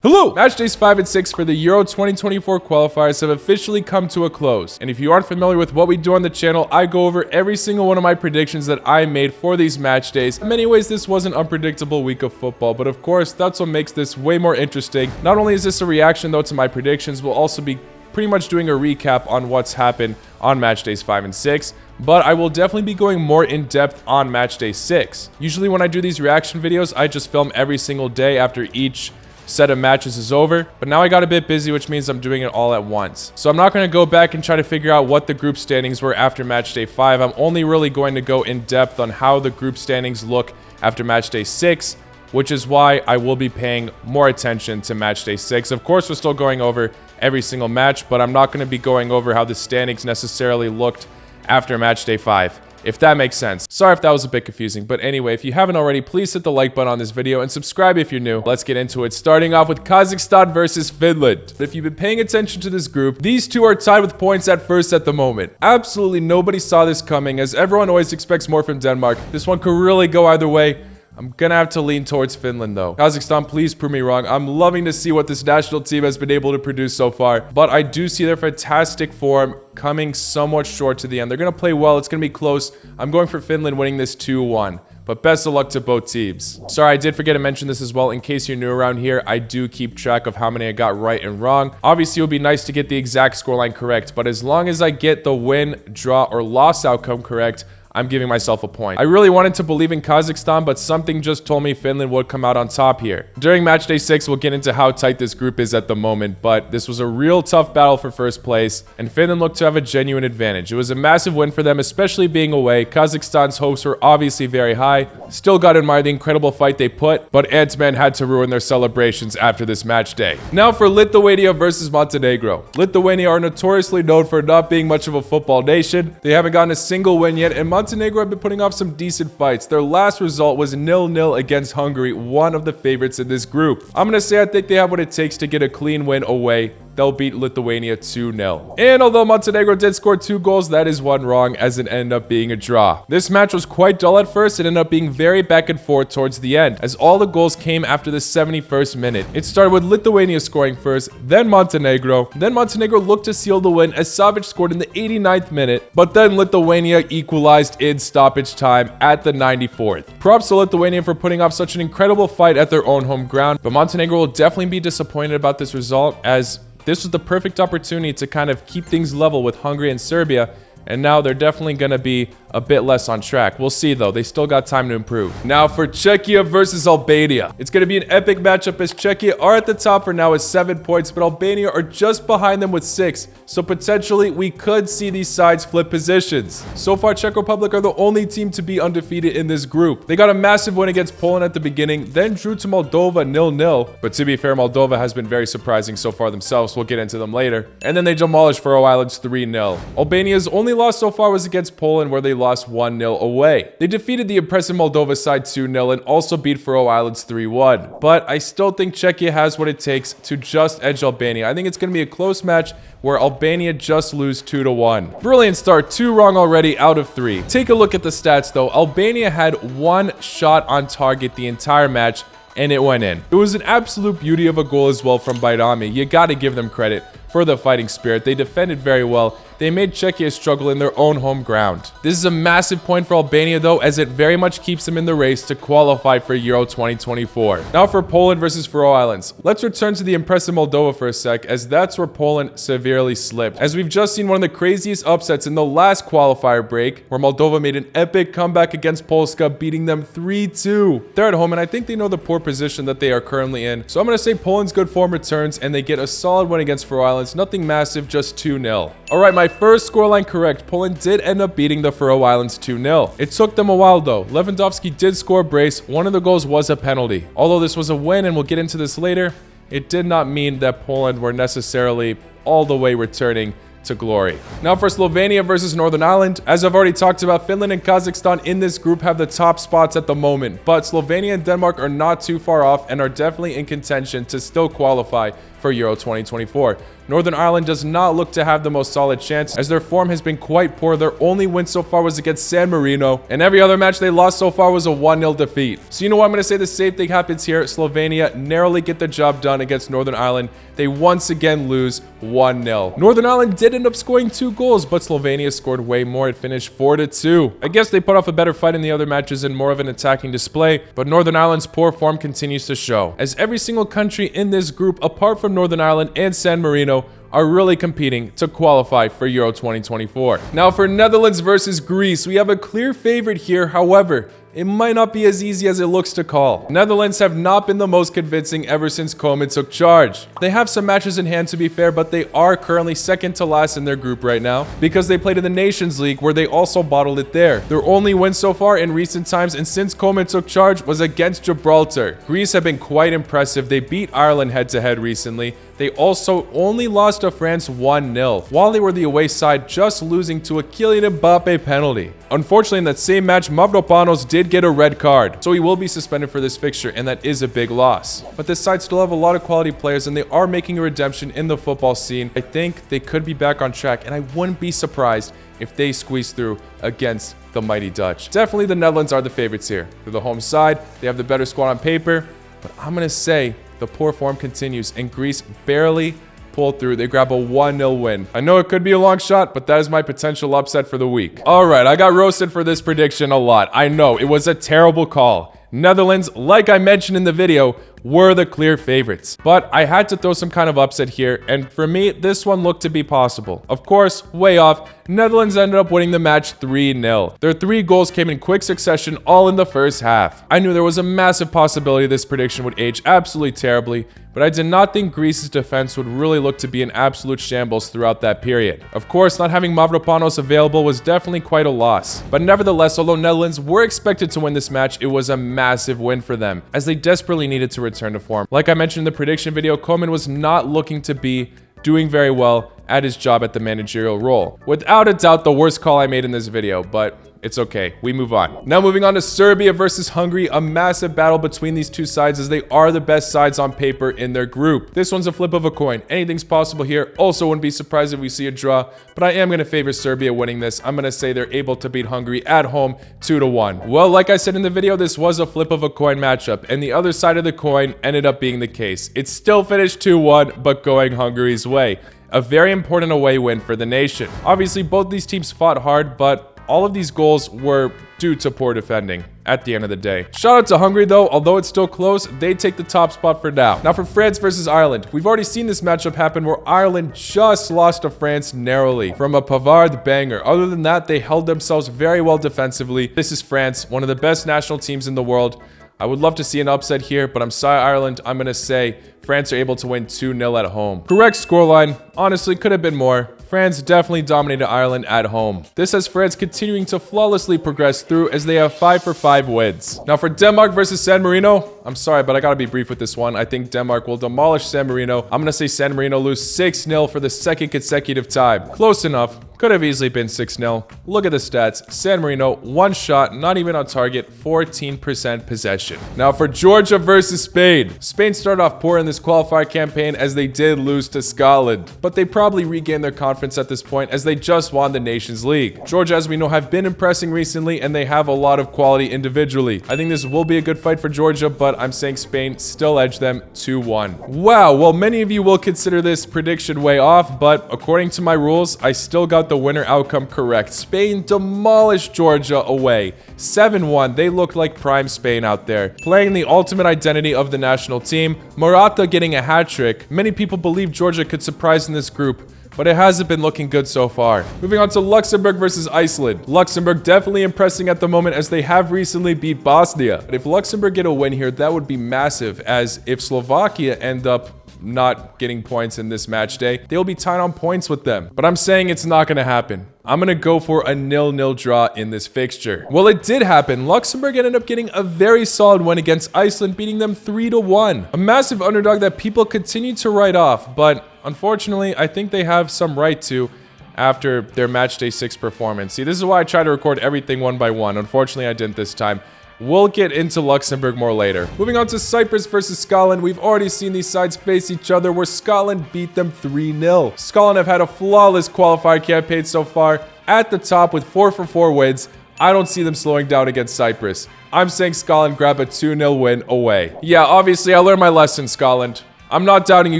Hello! Matchdays 5 and 6 for the Euro 2024 qualifiers have officially come to a close. And if you aren't familiar with what we do on the channel, I go over every single one of my predictions that I made for these match days. In many ways, this was an unpredictable week of football, but of course, that's what makes this way more interesting. Not only is this a reaction though to my predictions, we'll also be pretty much doing a recap on what's happened on match days 5 and 6. But I will definitely be going more in depth on match day 6. Usually when I do these reaction videos, I just film every single day after each set of matches is over, but now I got a bit busy, which means I'm doing it all at once. So I'm not going to go back and try to figure out what the group standings were after match day 5. I'm only really going to go in depth on how the group standings look after match day 6, which is why I will be paying more attention to match day 6. Of course, we're still going over every single match, but I'm not going to be going over how the standings necessarily looked after match day 5. If that makes sense. Sorry if that was a bit confusing, but anyway, if you haven't already, please hit the like button on this video and subscribe if you're new. Let's get into it, starting off with Kazakhstan versus Finland. If you've been paying attention to this group, these two are tied with points at first at the moment. Absolutely nobody saw this coming, as everyone always expects more from Denmark. This one could really go either way. I'm gonna have to lean towards Finland though. Kazakhstan, please prove me wrong. I'm loving to see what this national team has been able to produce so far, but I do see their fantastic form coming somewhat short to the end. They're gonna play well. It's gonna be close. I'm going for Finland winning this 2-1. But best of luck to both teams. Sorry, I did forget to mention this as well. In case you're new around here, I do keep track of how many I got right and wrong. Obviously, it would be nice to get the exact scoreline correct, but as long as I get the win, draw, or loss outcome correct, I'm giving myself a point. I really wanted to believe in Kazakhstan, but something just told me Finland would come out on top here. During match day 6, we'll get into how tight this group is at the moment, but this was a real tough battle for first place, and Finland looked to have a genuine advantage. It was a massive win for them, especially being away. Kazakhstan's hopes were obviously very high. Still got to admire the incredible fight they put, but Ant-Man had to ruin their celebrations after this match day. Now for Lithuania versus Montenegro. Lithuania are notoriously known for not being much of a football nation. They haven't gotten a single win yet, and Montenegro have been putting off some decent fights. Their last result was 0-0 against Hungary, one of the favorites in this group. I'm gonna say I think they have what it takes to get a clean win away. They'll beat Lithuania 2-0. And although Montenegro did score 2 goals, that is one wrong, as it ended up being a draw. This match was quite dull at first. It ended up being very back and forth towards the end, as all the goals came after the 71st minute. It started with Lithuania scoring first, then Montenegro. Then Montenegro looked to seal the win as Savic scored in the 89th minute, but then Lithuania equalized in stoppage time at the 94th. Props to Lithuania for putting off such an incredible fight at their own home ground, but Montenegro will definitely be disappointed about this result, as this was the perfect opportunity to kind of keep things level with Hungary and Serbia, and now they're definitely going to be a bit less on track. We'll see though. They still got time to improve. Now for Czechia versus Albania. It's going to be an epic matchup, as Czechia are at the top for now with 7 points, but Albania are just behind them with 6. So potentially we could see these sides flip positions. So far, Czech Republic are the only team to be undefeated in this group. They got a massive win against Poland at the beginning, then drew to Moldova 0-0. But to be fair, Moldova has been very surprising so far themselves. We'll get into them later. And then they demolished Faroe Islands 3-0. Albania's only loss so far was against Poland, where they lost 1-0 away. They defeated the impressive Moldova side 2-0 and also beat Faroe Islands 3-1. But I still think Czechia has what it takes to just edge Albania. I think it's going to be a close match where Albania just lose 2-1. Brilliant start, 2 wrong already out of 3. Take a look at the stats though. Albania had 1 shot on target the entire match, and it went in. It was an absolute beauty of a goal as well from Bayrami. You got to give them credit for the fighting spirit. They defended very well. They made Czechia struggle in their own home ground. This is a massive point for Albania though, as it very much keeps them in the race to qualify for Euro 2024. Now for Poland versus Faroe Islands. Let's return to the impressive Moldova for a sec, as that's where Poland severely slipped. As we've just seen one of the craziest upsets in the last qualifier break, where Moldova made an epic comeback against Polska, beating them 3-2. They're at home, and I think they know the poor position that they are currently in. So I'm going to say Poland's good form returns, and they get a solid win against Faroe Islands. Nothing massive, just 2-0. Alright, my first scoreline correct. Poland did end up beating the Faroe Islands 2-0. It took them a while though. Lewandowski did score a brace. One of the goals was a penalty. Although this was a win, and we'll get into this later, it did not mean that Poland were necessarily all the way returning to glory. Now for Slovenia versus Northern Ireland. As I've already talked about, Finland and Kazakhstan in this group have the top spots at the moment, but Slovenia and Denmark are not too far off and are definitely in contention to still qualify for Euro 2024. Northern Ireland does not look to have the most solid chance, as their form has been quite poor. Their only win so far was against San Marino, and every other match they lost so far was a 1-0 defeat. So you know what, I'm going to say the same thing happens here. Slovenia narrowly get the job done against Northern Ireland. They once again lose 1-0. Northern Ireland did end up scoring 2 goals, but Slovenia scored way more. It finished 4-2. I guess they put off a better fight in the other matches and more of an attacking display, but Northern Ireland's poor form continues to show, as every single country in this group, apart from Northern Ireland and San Marino, are really competing to qualify for Euro 2024. Now for Netherlands versus Greece, we have a clear favorite here. However, it might not be as easy as it looks to call. Netherlands have not been the most convincing ever since Koeman took charge. They have some matches in hand, to be fair, but they are currently second to last in their group right now because they played in the Nations League, where they also bottled it there. Their only win so far in recent times and since Koeman took charge was against Gibraltar. Greece have been quite impressive. They beat Ireland head-to-head recently. They also only lost to France 1-0, while they were the away side, just losing to a Kylian Mbappe penalty. Unfortunately, in that same match, Mavropanos did get a red card, so he will be suspended for this fixture, and that is a big loss. But this side still have a lot of quality players, and they are making a redemption in the football scene. I think they could be back on track, and I wouldn't be surprised if they squeeze through against the mighty Dutch. Definitely the Netherlands are the favorites here. They're the home side, they have the better squad on paper, but I'm going to say the poor form continues, and Greece barely pulled through. They grab a 1-0 win. I know it could be a long shot, but that is my potential upset for the week. All right, I got roasted for this prediction a lot. I know, it was a terrible call. Netherlands, like I mentioned in the video, were the clear favorites. But I had to throw some kind of upset here, and for me, this one looked to be possible. Of course, way off, Netherlands ended up winning the match 3-0. Their 3 goals came in quick succession, all in the first half. I knew there was a massive possibility this prediction would age absolutely terribly, but I did not think Greece's defense would really look to be in absolute shambles throughout that period. Of course, not having Mavropanos available was definitely quite a loss. But nevertheless, although Netherlands were expected to win this match, it was a massive win for them, as they desperately needed to return to form. Like I mentioned in the prediction video, Koeman was not looking to be doing very well at his job at the managerial role. Without a doubt, the worst call I made in this video, but it's okay. We move on. Now moving on to Serbia versus Hungary, a massive battle between these two sides, as they are the best sides on paper in their group. This one's a flip of a coin. Anything's possible here. Also wouldn't be surprised if we see a draw, but I am going to favor Serbia winning this. I'm going to say they're able to beat Hungary at home 2-1. Well, like I said in the video, this was a flip of a coin matchup, and the other side of the coin ended up being the case. It still finished 2-1, but going Hungary's way. A very important away win for the nation. Obviously, both these teams fought hard, but all of these goals were due to poor defending at the end of the day. Shout out to Hungary though, although it's still close, they take the top spot for now. Now for France versus Ireland, we've already seen this matchup happen where Ireland just lost to France narrowly from a Pavard banger. Other than that, they held themselves very well defensively. This is France, one of the best national teams in the world. I would love to see an upset here, but I'm sorry, Ireland. I'm going to say France are able to win 2-0 at home. Correct scoreline. Honestly, could have been more. France definitely dominated Ireland at home. This has France continuing to flawlessly progress through, as they have 5 for 5 wins. Now for Denmark versus San Marino, I'm sorry, but I gotta be brief with this one. I think Denmark will demolish San Marino. I'm gonna say San Marino lose 6-0 for the second consecutive time. Close enough. Could have easily been 6-0. Look at the stats. San Marino, 1 shot, not even on target, 14% possession. Now for Georgia versus Spain. Spain started off poor in this qualifier campaign, as they did lose to Scotland, but they probably regained their confidence at this point, as they just won the Nations League. Georgia, as we know, have been impressing recently, and they have a lot of quality individually. I think this will be a good fight for Georgia, but I'm saying Spain still edge them 2-1. Wow, well, many of you will consider this prediction way off, but according to my rules, I still got the winner outcome correct. Spain demolished Georgia away 7-1. They looked like prime Spain out there, playing the ultimate identity of the national team. Morata getting a hat-trick. Many people believe Georgia could surprise in this group, but it hasn't been looking good so far. Moving on to Luxembourg versus Iceland. Luxembourg definitely impressing at the moment, as they have recently beat Bosnia. But if Luxembourg get a win here, that would be massive, as if Slovakia end up not getting points in this match day, they'll be tied on points with them. But I'm saying it's not going to happen. I'm going to go for a 0-0 draw in this fixture. Well, it did happen. Luxembourg ended up getting a very solid win against Iceland, beating them 3-1. A massive underdog that people continue to write off, but unfortunately, I think they have some right to after their match day 6 performance. See, this is why I try to record everything one by one. Unfortunately, I didn't this time. We'll get into Luxembourg more later. Moving on to Cyprus versus Scotland. We've already seen these sides face each other where Scotland beat them 3-0. Scotland have had a flawless qualifier campaign so far, at the top with 4 for 4 wins. I don't see them slowing down against Cyprus. I'm saying Scotland grab a 2-0 win away. Yeah, obviously I learned my lesson, Scotland. I'm not doubting you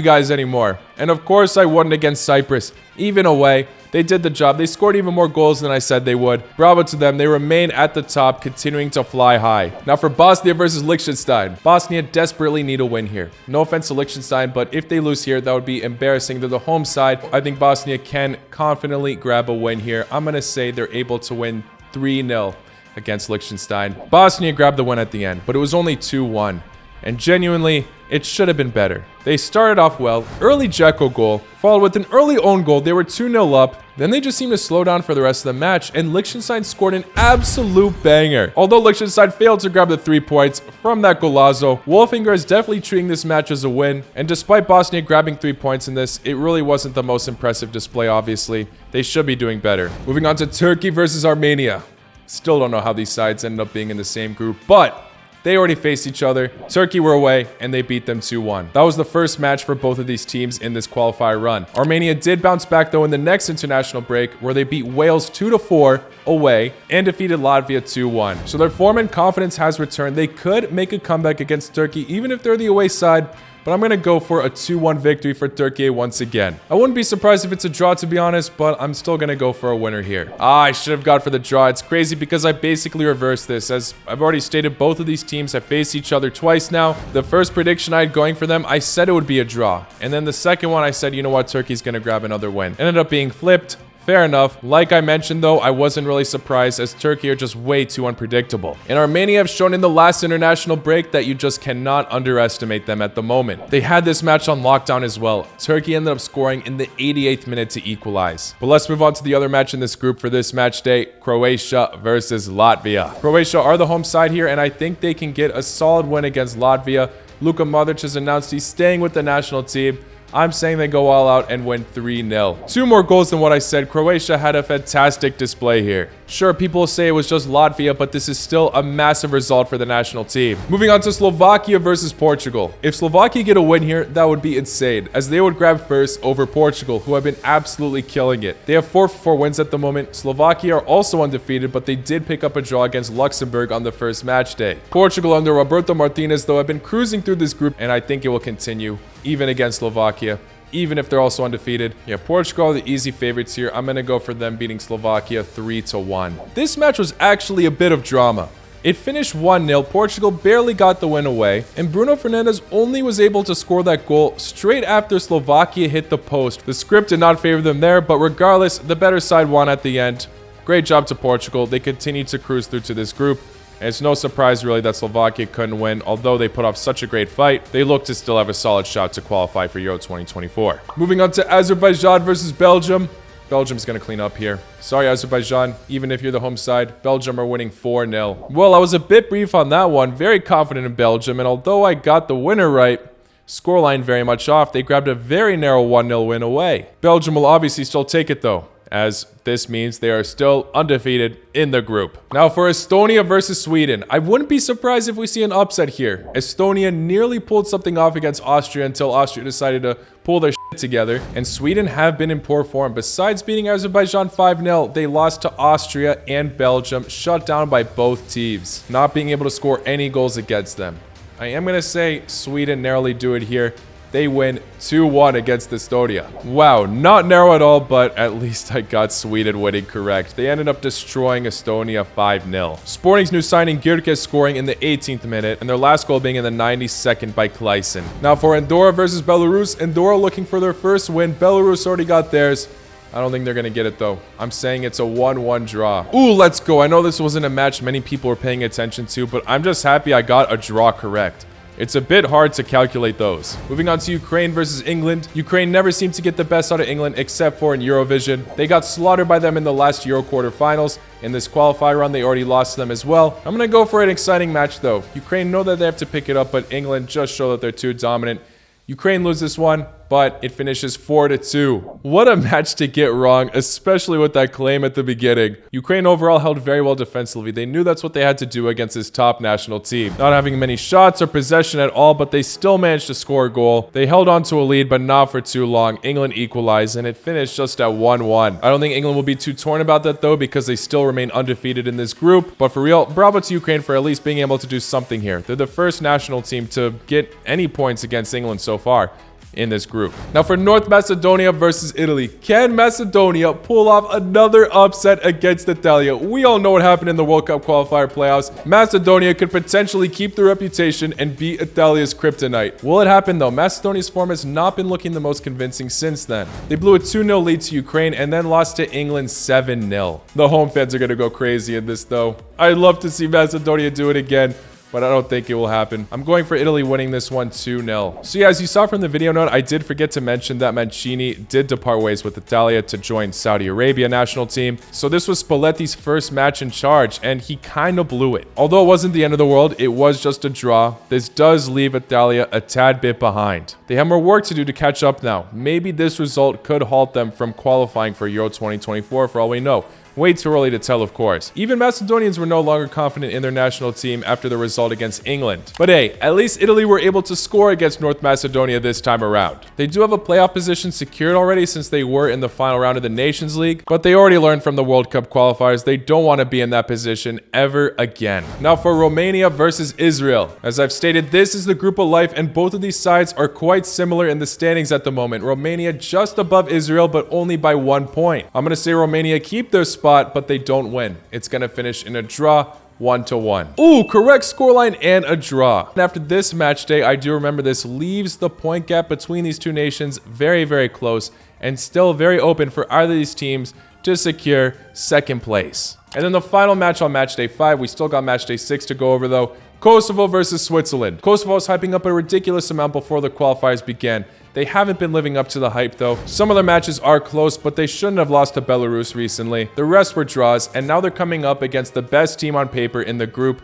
guys anymore. And of course I won against Cyprus. Even away, they did the job. They scored even more goals than I said they would. Bravo to them. They remain at the top, continuing to fly high. Now for Bosnia versus Liechtenstein. Bosnia desperately need a win here. No offense to Liechtenstein, but if they lose here, that would be embarrassing. They're the home side. I think Bosnia can confidently grab a win here. I'm going to say they're able to win 3-0 against Liechtenstein. Bosnia grabbed the win at the end, but it was only 2-1. And genuinely, it should have been better. They started off well, early Dzeko goal, followed with an early own goal. They were 2-0 up. Then they just seemed to slow down for the rest of the match, and Liechtenstein scored an absolute banger. Although Liechtenstein failed to grab the 3 points from that golazo, Wolfinger is definitely treating this match as a win. And despite Bosnia grabbing 3 points in this, it really wasn't the most impressive display, obviously. They should be doing better. Moving on to Turkey versus Armenia. Still don't know how these sides ended up being in the same group, but they already faced each other. Turkey were away, and they beat them 2-1. That was the first match for both of these teams in this qualifier run. Armenia did bounce back, though, in the next international break, where they beat Wales 2-4 away and defeated Latvia 2-1. So their form and confidence has returned. They could make a comeback against Turkey, even if they're the away side. But I'm going to go for a 2-1 victory for Turkey once again. I wouldn't be surprised if it's a draw, to be honest, but I'm still going to go for a winner here. I should have gone for the draw. It's crazy because I basically reversed this. As I've already stated, both of these teams have faced each other twice now. The first prediction I had going for them, I said it would be a draw. And then the second one, I said, you know what, Turkey's going to grab another win. Ended up being flipped. Fair enough. Like I mentioned though, I wasn't really surprised as Turkey are just way too unpredictable. And Armenia have shown in the last international break that you just cannot underestimate them at the moment. They had this match on lockdown as well. Turkey ended up scoring in the 88th minute to equalize. But let's move on to the other match in this group for this match day, Croatia versus Latvia. Croatia are the home side here, and I think they can get a solid win against Latvia. Luka Modric has announced he's staying with the national team. I'm saying they go all out and win 3-0. 2 more goals than what I said. Croatia had a fantastic display here. Sure, people say it was just Latvia, but this is still a massive result for the national team. Moving on to Slovakia versus Portugal. If Slovakia get a win here, that would be insane, as they would grab first over Portugal, who have been absolutely killing it. They have 4 for 4 wins at the moment. Slovakia are also undefeated, but they did pick up a draw against Luxembourg on the first match day. Portugal under Roberto Martinez, though, have been cruising through this group, and I think it will continue, even against Slovakia, even if they're also undefeated. Yeah, Portugal are the easy favorites here. I'm going to go for them beating Slovakia 3-1. This match was actually a bit of drama. It finished 1-0. Portugal barely got the win away, and Bruno Fernandes only was able to score that goal straight after Slovakia hit the post. The script did not favor them there, but regardless, the better side won at the end. Great job to Portugal. They continued to cruise through to this group. And it's no surprise really that Slovakia couldn't win. Although they put off such a great fight, they look to still have a solid shot to qualify for Euro 2024. Moving on to Azerbaijan versus Belgium. Belgium's going to clean up here. Sorry, Azerbaijan. Even if you're the home side, Belgium are winning 4-0. Well, I was a bit brief on that one. Very confident in Belgium. And although I got the winner right, scoreline very much off, they grabbed a very narrow 1-0 win away. Belgium will obviously still take it though, as this means they are still undefeated in the group. Now for Estonia versus Sweden. I wouldn't be surprised if we see an upset here. Estonia nearly pulled something off against Austria until Austria decided to pull their shit together. And Sweden have been in poor form. Besides beating Azerbaijan 5-0, they lost to Austria and Belgium, shut down by both teams, not being able to score any goals against them. I am going to say Sweden narrowly do it here. They win 2-1 against Estonia. Wow, not narrow at all, but at least I got Sweden winning correct. They ended up destroying Estonia 5-0. Sporting's new signing Gyökeres scoring in the 18th minute, and their last goal being in the 92nd by Kleisen. Now for Andorra versus Belarus. Andorra looking for their first win. Belarus already got theirs. I don't think they're going to get it, though. I'm saying it's a 1-1 draw. Ooh, let's go. I know this wasn't a match many people were paying attention to, but I'm just happy I got a draw correct. It's a bit hard to calculate those. Moving on to Ukraine versus England. Ukraine never seemed to get the best out of England except for in Eurovision. They got slaughtered by them in the last Euro quarterfinals. In this qualifier run, they already lost to them as well. I'm going to go for an exciting match, though. Ukraine know that they have to pick it up, but England just show that they're too dominant. Ukraine lose this one. but it finishes 4-2. What a match to get wrong, especially with that claim at the beginning. Ukraine overall held very well defensively. They knew that's what they had to do against this top national team. Not having many shots or possession at all, but they still managed to score a goal. They held on to a lead, but not for too long. England equalized, and it finished just at 1-1. I don't think England will be too torn about that, though, because they still remain undefeated in this group. But for real, bravo to Ukraine for at least being able to do something here. They're the first national team to get any points against England so far in this group. Now for North Macedonia versus Italy. Can Macedonia pull off another upset against Italia? We all know what happened in the World Cup qualifier playoffs. Macedonia could potentially keep their reputation and beat Italia's kryptonite. Will it happen though? Macedonia's form has not been looking the most convincing since then. They blew a 2-0 lead to Ukraine and then lost to England 7-0. The home fans are going to go crazy in this though. I'd love to see Macedonia do it again, but I don't think it will happen. I'm going for Italy winning this one 2-0. So yeah, as you saw from the video note, I did forget to mention that Mancini did depart ways with Italia to join Saudi Arabia national team. So this was Spalletti's first match in charge, and he kind of blew it. Although it wasn't the end of the world, it was just a draw. This does leave Italia a tad bit behind. They have more work to do to catch up now. Maybe this result could halt them from qualifying for Euro 2024 for all we know. Way too early to tell, of course. Even Macedonians were no longer confident in their national team after the result against England. But hey, at least Italy were able to score against North Macedonia this time around. They do have a playoff position secured already since they were in the final round of the Nations League, but they already learned from the World Cup qualifiers they don't want to be in that position ever again. Now for Romania versus Israel. As I've stated, this is the group of life, and both of these sides are quite similar in the standings at the moment. Romania just above Israel, but only by 1 point. I'm going to say Romania keep their spot, but they don't win. It's going to finish in a draw, 1-1. Ooh, correct scoreline and a draw. And after this match day, I do remember this leaves the point gap between these two nations very, very close and still very open for either of these teams to secure second place. And then the final match on match day 5, we still got match day 6 to go over though. Kosovo versus Switzerland. Kosovo was hyping up a ridiculous amount before the qualifiers began. They haven't been living up to the hype though. Some of their matches are close, but they shouldn't have lost to Belarus recently. The rest were draws, and now they're coming up against the best team on paper in the group.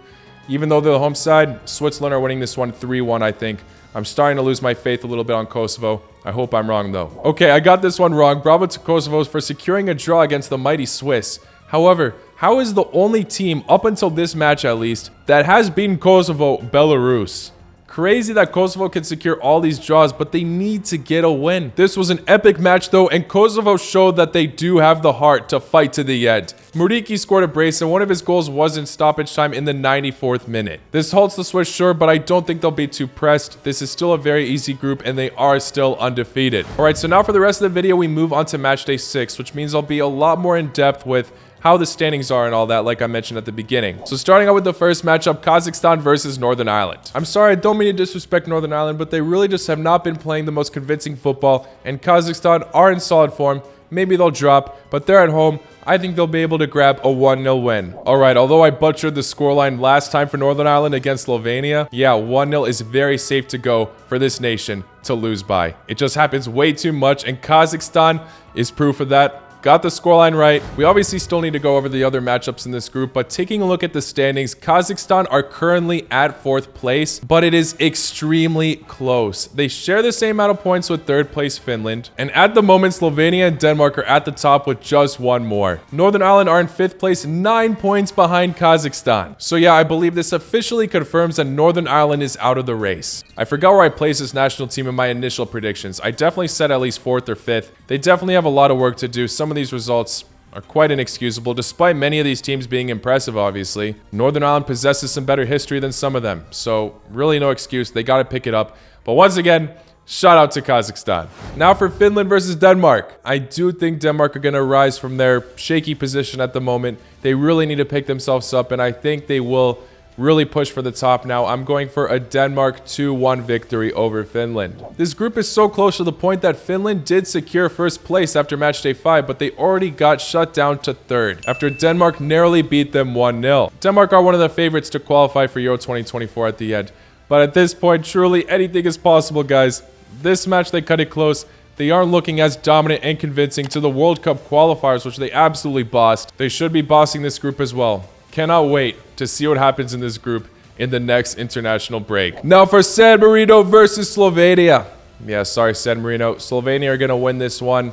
Even though they're the home side, Switzerland are winning this one 3-1, I think. I'm starting to lose my faith a little bit on Kosovo. I hope I'm wrong though. Okay, I got this one wrong. Bravo to Kosovo for securing a draw against the mighty Swiss. However, how is the only team, up until this match at least, that has beaten Kosovo Belarus? Crazy that Kosovo can secure all these draws, but they need to get a win. This was an epic match though, and Kosovo showed that they do have the heart to fight to the end. Muriki scored a brace, and one of his goals was in stoppage time in the 94th minute. This halts the Swiss, sure, but I don't think they'll be too pressed. This is still a very easy group, and they are still undefeated. Alright, so now for the rest of the video, we move on to match day 6, which means I'll be a lot more in depth with how the standings are and all that, like I mentioned at the beginning. So starting out with the first matchup, Kazakhstan versus Northern Ireland. I'm sorry, I don't mean to disrespect Northern Ireland, but they really just have not been playing the most convincing football, and Kazakhstan are in solid form. Maybe they'll drop, but they're at home. I think they'll be able to grab a 1-0 win. Alright, although I butchered the scoreline last time for Northern Ireland against Slovenia, yeah, 1-0 is very safe to go for this nation to lose by. It just happens way too much, and Kazakhstan is proof of that. Got the scoreline right. We obviously still need to go over the other matchups in this group, but taking a look at the standings, Kazakhstan are currently at 4th place, but it is extremely close. They share the same amount of points with 3rd place Finland, and at the moment, Slovenia and Denmark are at the top with just 1 more. Northern Ireland are in 5th place, 9 points behind Kazakhstan. So yeah, I believe this officially confirms that Northern Ireland is out of the race. I forgot where I placed this national team in my initial predictions. I definitely said at least 4th or 5th. They definitely have a lot of work to do. Some of these results are quite inexcusable, despite many of these teams being impressive, obviously. Northern Ireland possesses some better history than some of them, so really no excuse. They got to pick it up. But once again, shout out to Kazakhstan. Now for Finland versus Denmark. I do think Denmark are going to rise from their shaky position at the moment. They really need to pick themselves up, and I think they will really push for the top now. I'm going for a Denmark 2-1 victory over Finland. This group is so close to the point that Finland did secure 1st place after match day 5, but they already got shut down to 3rd after Denmark narrowly beat them 1-0. Denmark are one of the favorites to qualify for Euro 2024 at the end, but at this point, truly anything is possible, guys. This match, they cut it close. They aren't looking as dominant and convincing to the World Cup qualifiers, which they absolutely bossed. They should be bossing this group as well. Cannot wait to see what happens in this group in the next international break. Now for San Marino versus Slovenia. Yeah, sorry, San Marino. Slovenia are going to win this one.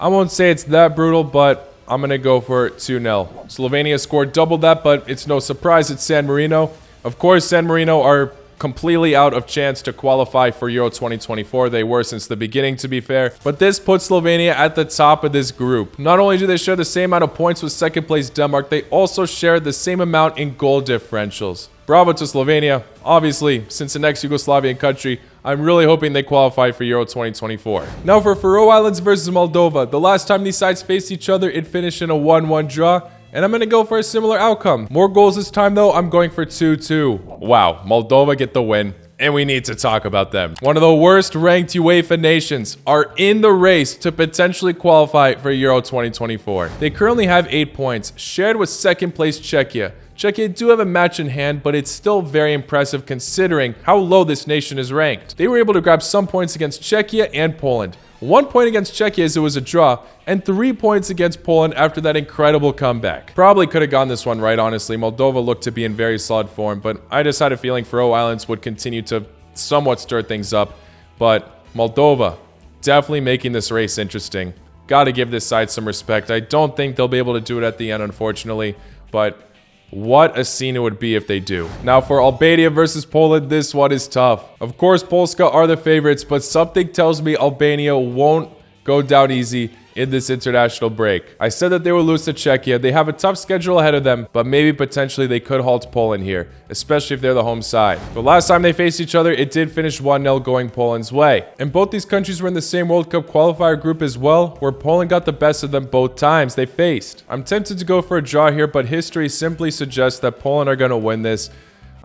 I won't say it's that brutal, but I'm going to go for 2-0. Slovenia scored double that, but it's no surprise it's San Marino. Of course, San Marino are completely out of chance to qualify for Euro 2024. They were since the beginning, to be fair. But this puts Slovenia at the top of this group. Not only do they share the same amount of points with second place Denmark, they also share the same amount in goal differentials. Bravo to Slovenia. Obviously, since an ex-Yugoslavian country, I'm really hoping they qualify for Euro 2024. Now for Faroe Islands versus Moldova. The last time these sides faced each other, it finished in a 1-1 draw. And I'm going to go for a similar outcome. More goals this time, though. I'm going for 2-2. Wow, Moldova get the win. And we need to talk about them. One of the worst ranked UEFA nations are in the race to potentially qualify for Euro 2024. They currently have 8 points, shared with second place Czechia. Czechia do have a match in hand, but it's still very impressive considering how low this nation is ranked. They were able to grab some points against Czechia and Poland. 1 point against Czechia as it was a draw, and 3 points against Poland after that incredible comeback. Probably could have gone this one right, honestly. Moldova looked to be in very solid form, but I just had a feeling Faroe Islands would continue to somewhat stir things up. But Moldova, definitely making this race interesting. Gotta give this side some respect. I don't think they'll be able to do it at the end, unfortunately, but what a scene it would be if they do. Now for Albania versus Poland, this one is tough. Of course, Polska are the favorites, but something tells me Albania won't go down easy in this international break. I said that they will lose to Czechia. They have a tough schedule ahead of them, but maybe potentially they could halt Poland here, especially if they're the home side. The last time they faced each other, it did finish 1-0 going Poland's way. And both these countries were in the same World Cup qualifier group as well, where Poland got the best of them both times they faced. I'm tempted to go for a draw here, but history simply suggests that Poland are going to win this.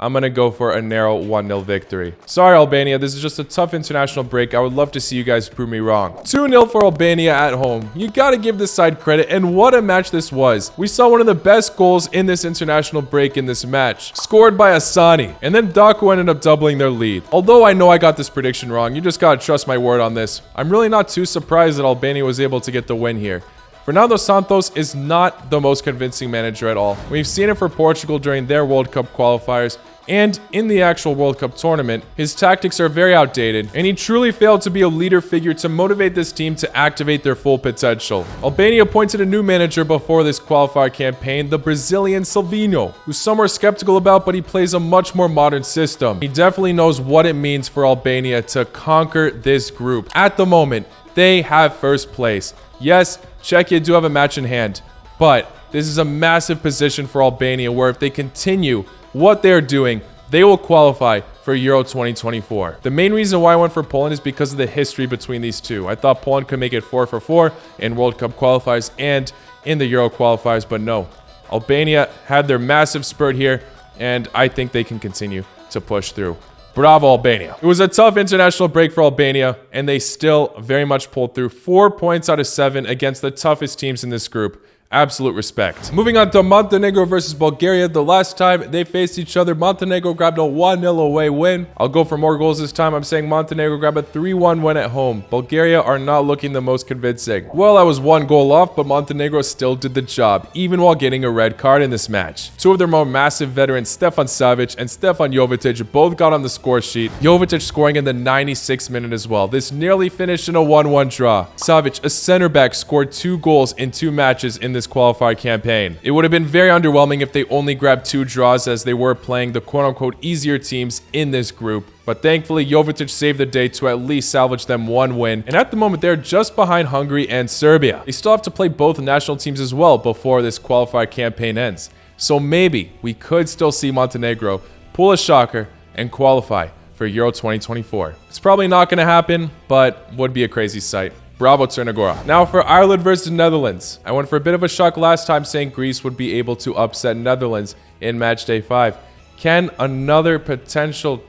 I'm going to go for a narrow 1-0 victory. Sorry, Albania. This is just a tough international break. I would love to see you guys prove me wrong. 2-0 for Albania at home. You got to give this side credit, and what a match this was. We saw one of the best goals in this international break in this match, scored by Asani, and then Daku ended up doubling their lead. Although I know I got this prediction wrong, you just got to trust my word on this. I'm really not too surprised that Albania was able to get the win here. Fernando Santos is not the most convincing manager at all. We've seen it for Portugal during their World Cup qualifiers, and in the actual World Cup tournament, his tactics are very outdated, and he truly failed to be a leader figure to motivate this team to activate their full potential. Albania appointed a new manager before this qualifier campaign, the Brazilian Silvinho, who some are skeptical about, but he plays a much more modern system. He definitely knows what it means for Albania to conquer this group. At the moment, they have first place. Yes, Czechia do have a match in hand, but this is a massive position for Albania where if they continue what they're doing, they will qualify for Euro 2024. The main reason why I went for Poland is because of the history between these two. I thought Poland could make it 4 for 4 in World Cup qualifiers and in the Euro qualifiers, but no. Albania had their massive spurt here, and I think they can continue to push through. Bravo, Albania. It was a tough international break for Albania, and they still very much pulled through. 4 points out of 7 against the toughest teams in this group. Absolute respect. Moving on to Montenegro versus Bulgaria. The last time they faced each other, Montenegro grabbed a 1-0 away win. I'll go for more goals this time. I'm saying Montenegro grabbed a 3-1 win at home. Bulgaria are not looking the most convincing. Well, I was 1 goal off, but Montenegro still did the job, even while getting a red card in this match. 2 of their more massive veterans, Stefan Savic and Stefan Jovetic, both got on the score sheet. Jovetic scoring in the 96th minute as well. This nearly finished in a 1-1 draw. Savic, a center back, scored 2 goals in 2 matches in this qualifier campaign. It would have been very underwhelming if they only grabbed 2 draws as they were playing the quote-unquote easier teams in this group. But thankfully, Jovetic saved the day to at least salvage them 1 win. And at the moment, they're just behind Hungary and Serbia. They still have to play both national teams as well before this qualifier campaign ends. So maybe we could still see Montenegro pull a shocker and qualify for Euro 2024. It's probably not going to happen, but would be a crazy sight. Bravo, Crnogora. Now for Ireland versus Netherlands. I went for a bit of a shock last time saying Greece would be able to upset Netherlands in Matchday 5. Can another potential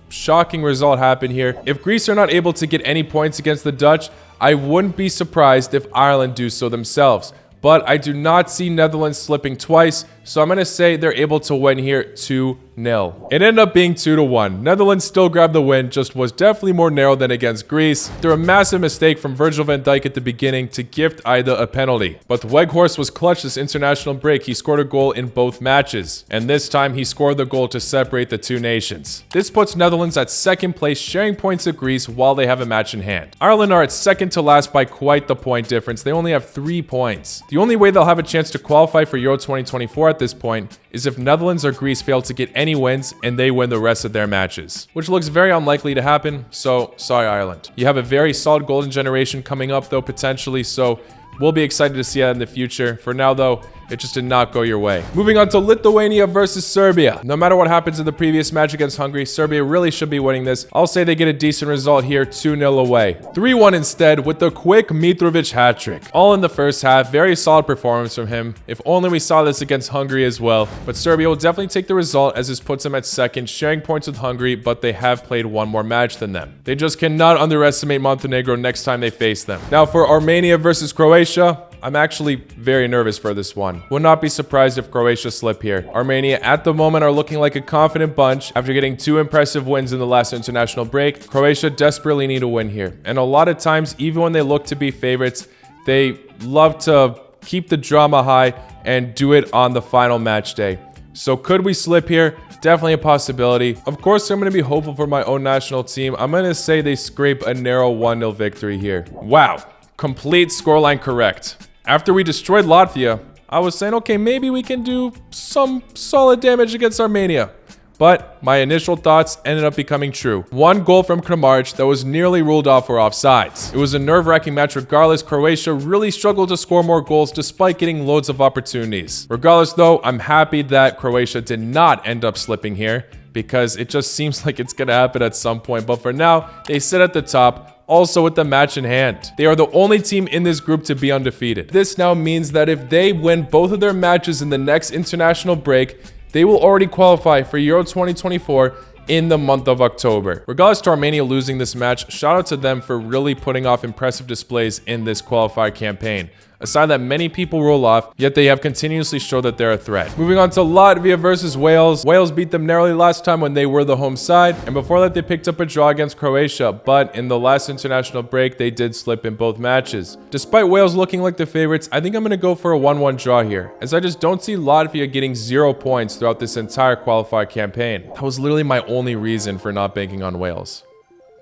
shocking result happen here? If Greece are not able to get any points against the Dutch, I wouldn't be surprised if Ireland do so themselves. But I do not see Netherlands slipping twice, So I'm going to say they're able to win here 2-0. It ended up being 2-1. Netherlands still grabbed the win, just was definitely more narrow than against Greece. Through a massive mistake from Virgil van Dijk at the beginning to gift Ida a penalty. But Weghorst was clutch this international break. He scored a goal in both matches. And this time he scored the goal to separate the two nations. This puts Netherlands at second place, sharing points with Greece while they have a match in hand. Ireland are at second to last by quite the point difference. They only have 3 points. The only way they'll have a chance to qualify for Euro 2024 at this point is if Netherlands or Greece fail to get any wins and they win the rest of their matches, which looks very unlikely to happen, so sorry Ireland. You have a very solid golden generation coming up though potentially, so we'll be excited to see that in the future. For now though, it just did not go your way. Moving on to Lithuania versus Serbia. No matter what happens in the previous match against Hungary, Serbia really should be winning this. I'll say they get a decent result here, 2-0 away. 3-1 instead with the quick Mitrovic hat-trick. All in the first half, very solid performance from him. If only we saw this against Hungary as well. But Serbia will definitely take the result as this puts them at second, sharing points with Hungary, but they have played one more match than them. They just cannot underestimate Montenegro next time they face them. Now for Armenia versus Croatia, I'm actually very nervous for this one. Would not be surprised if Croatia slip here. Armenia at the moment are looking like a confident bunch after getting 2 impressive wins in the last international break. Croatia desperately need a win here. And a lot of times, even when they look to be favorites, they love to keep the drama high and do it on the final match day. So could we slip here? Definitely a possibility. Of course, I'm going to be hopeful for my own national team. I'm going to say they scrape a narrow 1-0 victory here. Wow. Complete scoreline correct. After we destroyed Latvia, I was saying, okay, maybe we can do some solid damage against Armenia. But my initial thoughts ended up becoming true. 1 goal from Kramaric that was nearly ruled off for offsides. It was a nerve-wracking match regardless. Croatia really struggled to score more goals despite getting loads of opportunities. Regardless though, I'm happy that Croatia did not end up slipping here because it just seems like it's going to happen at some point. But for now, they sit at the top. Also with the match in hand. They are the only team in this group to be undefeated. This now means that if they win both of their matches in the next international break, they will already qualify for Euro 2024 in the month of October. Regardless to Armenia losing this match, shout out to them for really putting off impressive displays in this qualifier campaign. A side that many people roll off, yet they have continuously showed that they're a threat. Moving on to Latvia versus Wales. Wales beat them narrowly last time when they were the home side, and before that they picked up a draw against Croatia, but in the last international break they did slip in both matches. Despite Wales looking like the favorites, I think I'm going to go for a 1-1 draw here, as I just don't see Latvia getting 0 points throughout this entire qualifier campaign. That was literally my only reason for not banking on Wales.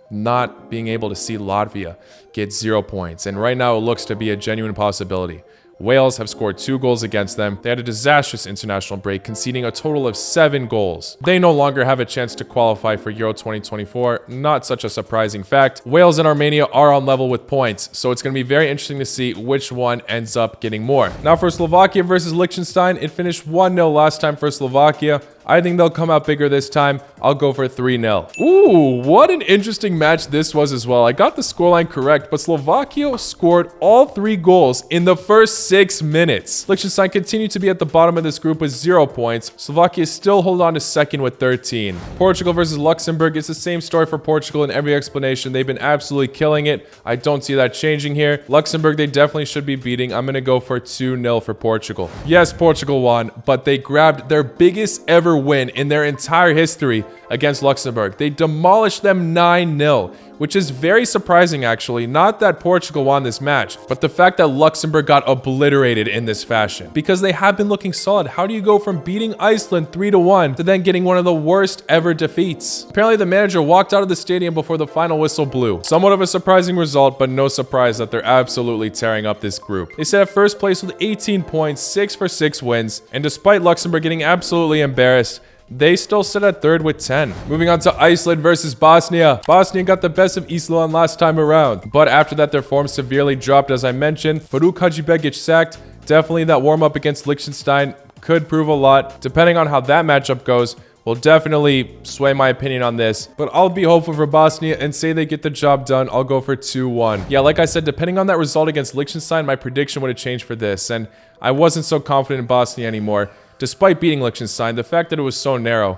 Not being able to see Latvia get 0 points. And right now it looks to be a genuine possibility. Wales have scored 2 goals against them. They had a disastrous international break, conceding a total of 7 goals. They no longer have a chance to qualify for Euro 2024. Not such a surprising fact. Wales and Armenia are on level with points, so it's going to be very interesting to see which one ends up getting more. Now for Slovakia versus Liechtenstein, it finished 1-0 last time for Slovakia. I think they'll come out bigger this time. I'll go for 3-0. Ooh, what an interesting match this was as well. I got the scoreline correct, but Slovakia scored all 3 goals in the first 6 minutes. Liechtenstein continued to be at the bottom of this group with 0 points. Slovakia still hold on to second with 13. Portugal versus Luxembourg. It's the same story for Portugal in every explanation. They've been absolutely killing it. I don't see that changing here. Luxembourg, they definitely should be beating. I'm going to go for 2-0 for Portugal. Yes, Portugal won, but they grabbed their biggest ever win in their entire history against Luxembourg. They demolished them 9-0, which is very surprising actually. Not that Portugal won this match, but the fact that Luxembourg got obliterated in this fashion, because they have been looking solid. How do you go from beating Iceland 3-1 to then getting one of the worst ever defeats? Apparently the manager walked out of the stadium before the final whistle blew. Somewhat of a surprising result, but no surprise that they're absolutely tearing up this group. They sit at first place with 18 points, 6 for 6 wins, and despite Luxembourg getting absolutely embarrassed, they still sit at third with 10. Moving on to Iceland versus Bosnia. Bosnia got the best of Island last time around, but after that their form severely dropped as I mentioned. Faruk Hadzibegic sacked. Definitely that warm-up against Liechtenstein could prove a lot. Depending on how that matchup goes, will definitely sway my opinion on this, but I'll be hopeful for Bosnia and say they get the job done. I'll go for 2-1. Yeah, like I said, depending on that result against Liechtenstein, my prediction would have changed for this, and I wasn't so confident in Bosnia anymore. Despite beating Liechtenstein, the fact that it was so narrow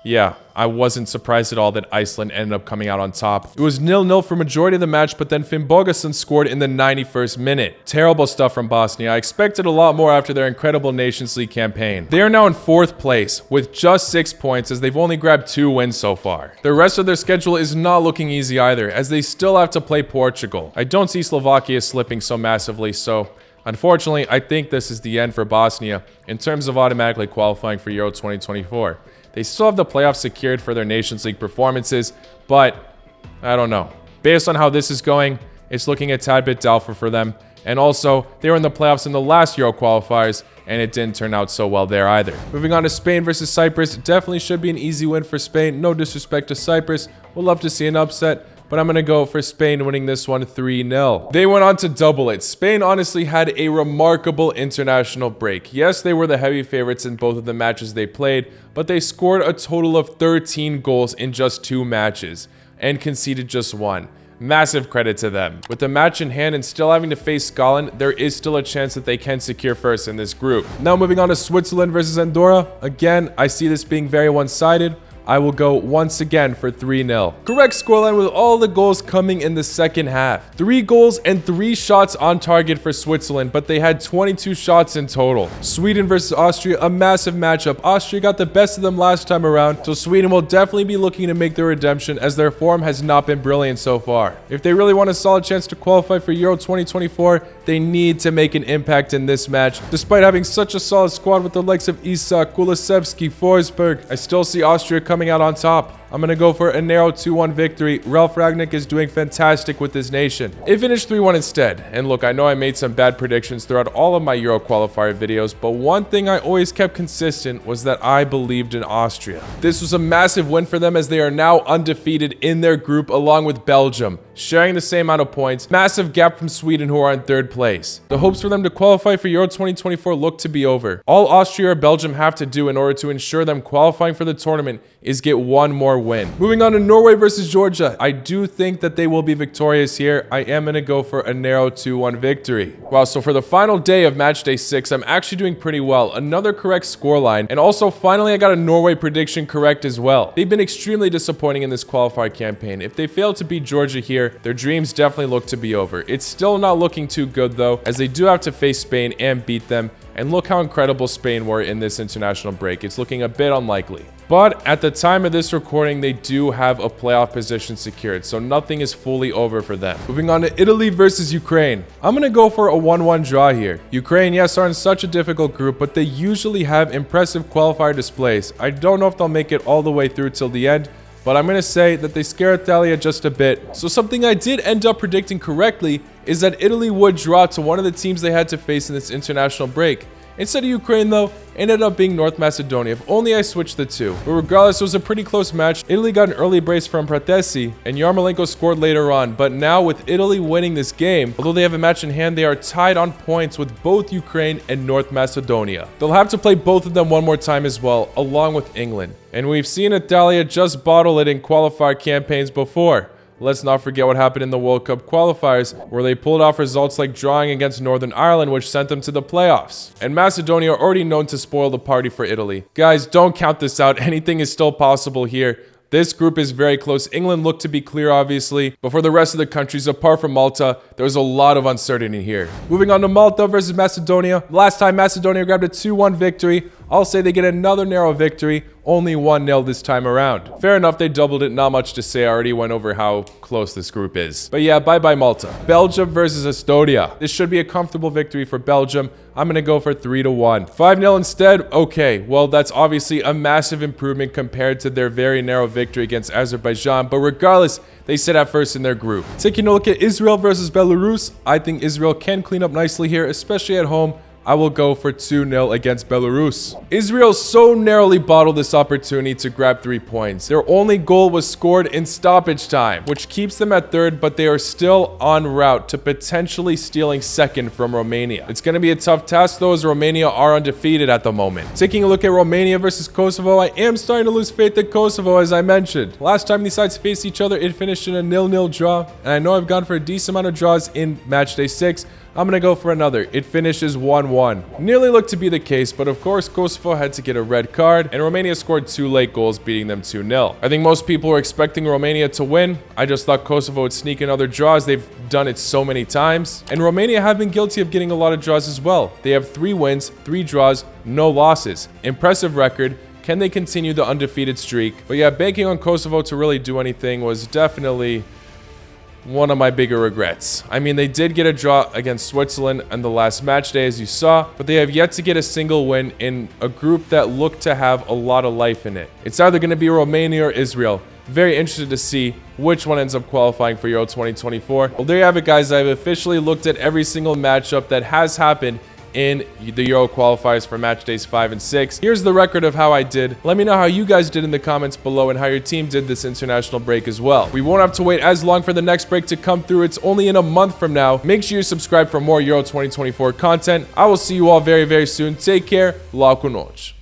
Yeah, I wasn't surprised at all that Iceland ended up coming out on top. It was 0-0 for majority of the match, but then Finn Bogason scored in the 91st minute. Terrible stuff from Bosnia. I expected a lot more after their incredible Nations League campaign. They are now in 4th place with just 6 points as they've only grabbed 2 wins so far. The rest of their schedule is not looking easy either as they still have to play Portugal. I don't see Slovakia slipping so massively, so unfortunately, I think this is the end for Bosnia in terms of automatically qualifying for Euro 2024. They still have the playoffs secured for their Nations League performances, but I don't know. Based on how this is going, it's looking a tad bit doubtful for them. And also, they were in the playoffs in the last Euro qualifiers, and it didn't turn out so well there either. Moving on to Spain versus Cyprus, definitely should be an easy win for Spain. No disrespect to Cyprus. We'll love to see an upset, but I'm going to go for Spain winning this one 3-0. They went on to double it. Spain honestly had a remarkable international break. Yes, they were the heavy favorites in both of the matches they played, but they scored a total of 13 goals in just 2 matches and conceded just 1. Massive credit to them. With the match in hand and still having to face Scotland, there is still a chance that they can secure first in this group. Now moving on to Switzerland versus Andorra. Again, I see this being very one-sided. I will go once again for 3-0. Correct scoreline with all the goals coming in the second half. 3 goals and 3 shots on target for Switzerland, but they had 22 shots in total. Sweden versus Austria, a massive matchup. Austria got the best of them last time around, so Sweden will definitely be looking to make their redemption as their form has not been brilliant so far. If they really want a solid chance to qualify for Euro 2024, they need to make an impact in this match. Despite having such a solid squad with the likes of Izak, Kulusevski, Forsberg, I still see Austria coming out on top. I'm going to go for a narrow 2-1 victory. Ralf Rangnick is doing fantastic with this nation. It finished 3-1 instead. And look, I know I made some bad predictions throughout all of my Euro qualifier videos, but one thing I always kept consistent was that I believed in Austria. This was a massive win for them as they are now undefeated in their group along with Belgium, sharing the same amount of points. Massive gap from Sweden, who are in 3rd place. The hopes for them to qualify for Euro 2024 look to be over. All Austria or Belgium have to do in order to ensure them qualifying for the tournament is get 1 more win. Moving on to Norway versus Georgia. I do think that they will be victorious here. I am going to go for a narrow 2-1 victory. Wow, so for the final day of match day 6, I'm actually doing pretty well. Another correct scoreline, and also finally I got a Norway prediction correct as well. They've been extremely disappointing in this qualifier campaign. If they fail to beat Georgia here, their dreams definitely look to be over. It's still not looking too good though, as they do have to face Spain and beat them. And look how incredible Spain were in this international break. It's looking a bit unlikely. But at the time of this recording, they do have a playoff position secured, so nothing is fully over for them. Moving on to Italy versus Ukraine. I'm going to go for a 1-1 draw here. Ukraine, yes, are in such a difficult group, but they usually have impressive qualifier displays. I don't know if they'll make it all the way through till the end, but I'm going to say that they scare Italia just a bit. So something I did end up predicting correctly is that Italy would draw to one of the teams they had to face in this international break. Instead of Ukraine, though, it ended up being North Macedonia. If only I switched the two. But regardless, it was a pretty close match. Italy got an early brace from Pratesi, and Yarmolenko scored later on. But now, with Italy winning this game, although they have a match in hand, they are tied on points with both Ukraine and North Macedonia. They'll have to play both of them one more time as well, along with England. And we've seen Italia just bottle it in qualifier campaigns before. Let's not forget what happened in the World Cup qualifiers, where they pulled off results like drawing against Northern Ireland, which sent them to the playoffs. And Macedonia are already known to spoil the party for Italy. Guys, don't count this out. Anything is still possible here. This group is very close. England looked to be clear, obviously, but for the rest of the countries, apart from Malta, there's a lot of uncertainty here. Moving on to Malta versus Macedonia. Last time, Macedonia grabbed a 2-1 victory. I'll say they get another narrow victory, only 1-0 this time around. Fair enough, they doubled it, not much to say. I already went over how close this group is. But yeah, bye-bye Malta. Belgium versus Estonia. This should be a comfortable victory for Belgium. I'm going to go for 3-1. 5-0 instead? Okay, well, that's obviously a massive improvement compared to their very narrow victory against Azerbaijan. But regardless, they sit at first in their group. Taking a look at Israel versus Belarus, I think Israel can clean up nicely here, especially at home. I will go for 2-0 against Belarus. Israel so narrowly bottled this opportunity to grab 3 points. Their only goal was scored in stoppage time, which keeps them at 3rd, but they are still en route to potentially stealing 2nd from Romania. It's going to be a tough task though, as Romania are undefeated at the moment. Taking a look at Romania versus Kosovo, I am starting to lose faith in Kosovo, as I mentioned. Last time these sides faced each other, it finished in a 0-0 draw, and I know I've gone for a decent amount of draws in match day 6. I'm going to go for another. It finishes 1-1. 1-1. Nearly looked to be the case, but of course Kosovo had to get a red card, and Romania scored 2 late goals, beating them 2-0. I think most people were expecting Romania to win. I just thought Kosovo would sneak in other draws. They've done it so many times. And Romania have been guilty of getting a lot of draws as well. They have 3 wins, 3 draws, no losses. Impressive record. Can they continue the undefeated streak? But yeah, banking on Kosovo to really do anything was definitely one of my bigger regrets. I mean, they did get a draw against Switzerland in the last match day, as you saw, but they have yet to get a single win in a group that looked to have a lot of life in it. It's either going to be Romania or Israel. Very interested to see which one ends up qualifying for Euro 2024. Well, there you have it, guys. I've officially looked at every single matchup that has happened in the Euro qualifiers for match days 5 and 6. Here's the record of how I did. Let me know how you guys did in the comments below and how your team did this international break as well. We won't have to wait as long for the next break to come through. It's only in a month from now. Make sure you subscribe for more Euro 2024 content. I will see you all very, very soon. Take care. La cu noci.